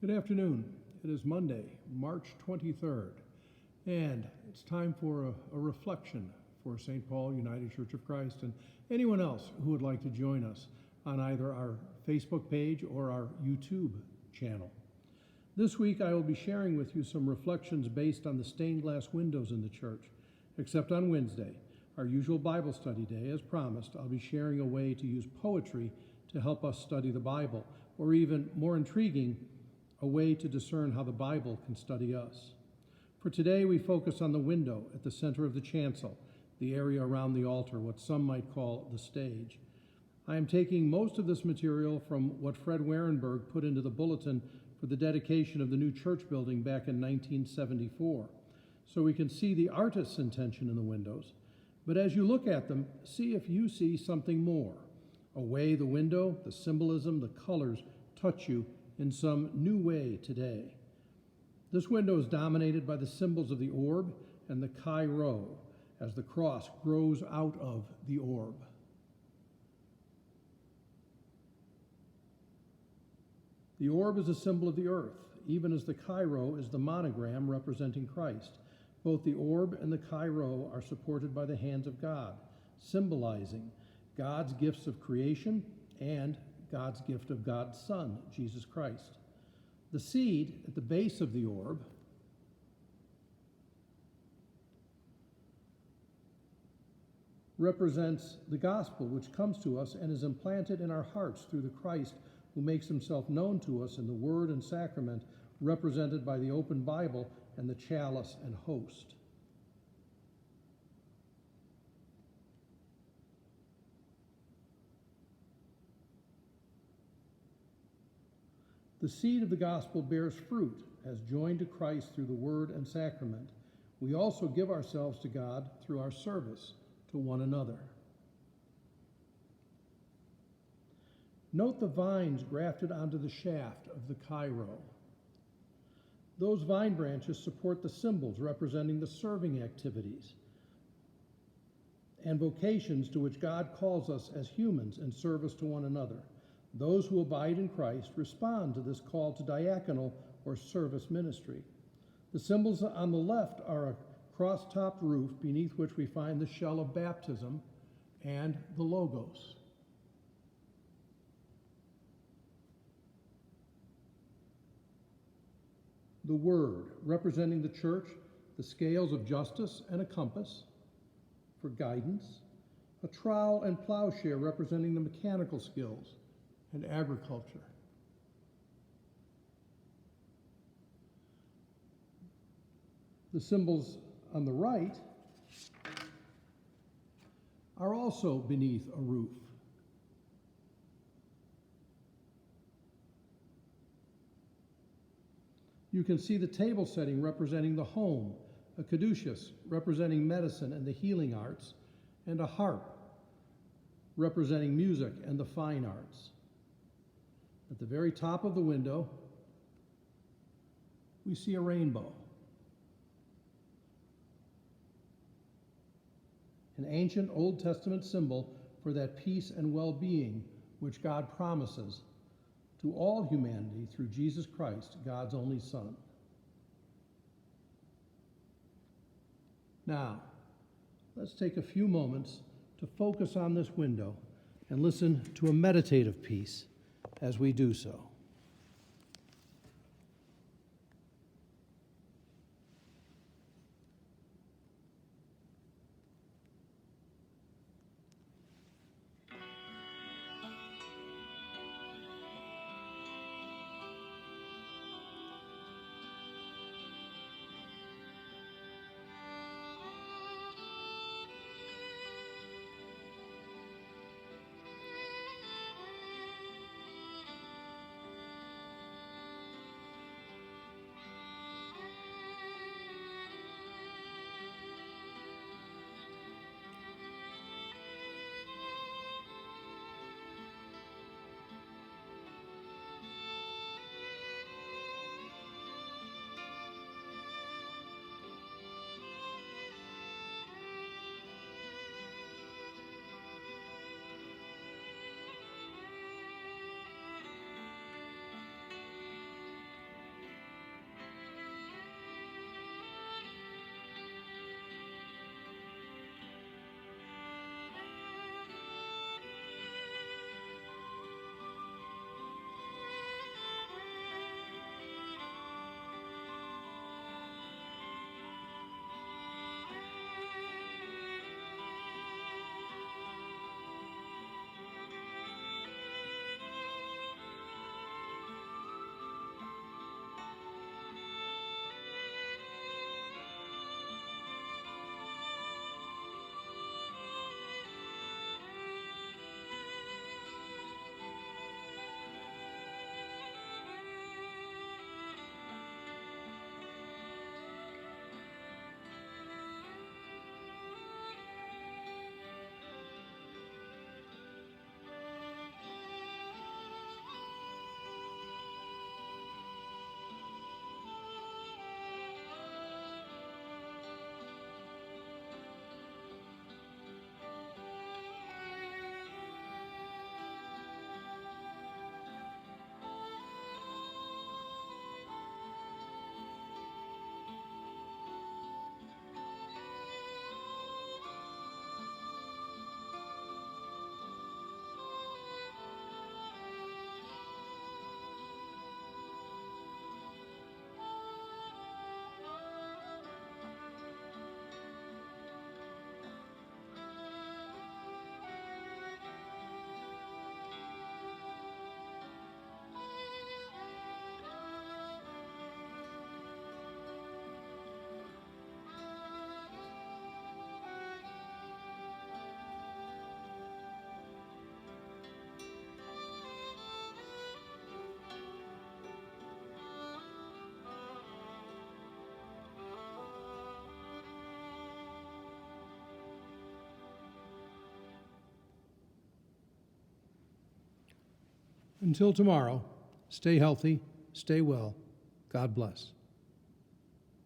Good afternoon. It is Monday, March 23rd, and it's time for a reflection for St. Paul United Church of Christ and anyone else who would like to join us on either our Facebook page or our YouTube channel. This week I will be sharing with you some reflections based on the stained glass windows in the church, except on Wednesday, our usual Bible study day. As promised, I'll be sharing a way to use poetry to help us study the Bible, or even more intriguing, a way to discern how the Bible can study us. For today, we focus on the window at the center of the chancel, the area around the altar, what some might call the stage. I am taking most of this material from what Fred Warenberg put into the bulletin for the dedication of the new church building back in 1974, so we can see the artist's intention in the windows. But as you look at them, see if you see something more, a way the window, the symbolism, the colors touch you in some new way today. This window is dominated by the symbols of the orb and the Chi Rho, as the cross grows out of the orb. The orb is a symbol of the earth, even as the Chi Rho is the monogram representing Christ. Both the orb and the Chi Rho are supported by the hands of God, symbolizing God's gifts of creation and God's gift of God's Son, Jesus Christ. The seed at the base of the orb represents the gospel which comes to us and is implanted in our hearts through the Christ who makes himself known to us in the word and sacrament represented by the open Bible and the chalice and host. The seed of the gospel bears fruit as joined to Christ through the word and sacrament. We also give ourselves to God through our service to one another. Note the vines grafted onto the shaft of the Chi Rho. Those vine branches support the symbols representing the serving activities and vocations to which God calls us as humans in service to one another. Those who abide in Christ respond to this call to diaconal or service ministry. The symbols on the left are a cross-topped roof beneath which we find the shell of baptism and the Logos. The Word, representing the church, the scales of justice and a compass for guidance, a trowel and plowshare representing the mechanical skills and agriculture. The symbols on the right are also beneath a roof. You can see the table setting representing the home, a caduceus representing medicine and the healing arts, and a harp representing music and the fine arts. At the very top of the window, we see a rainbow, an ancient Old Testament symbol for that peace and well-being which God promises to all humanity through Jesus Christ, God's only Son. Now, let's take a few moments to focus on this window and listen to a meditative piece as we do so. Until tomorrow, stay healthy, stay well. God bless.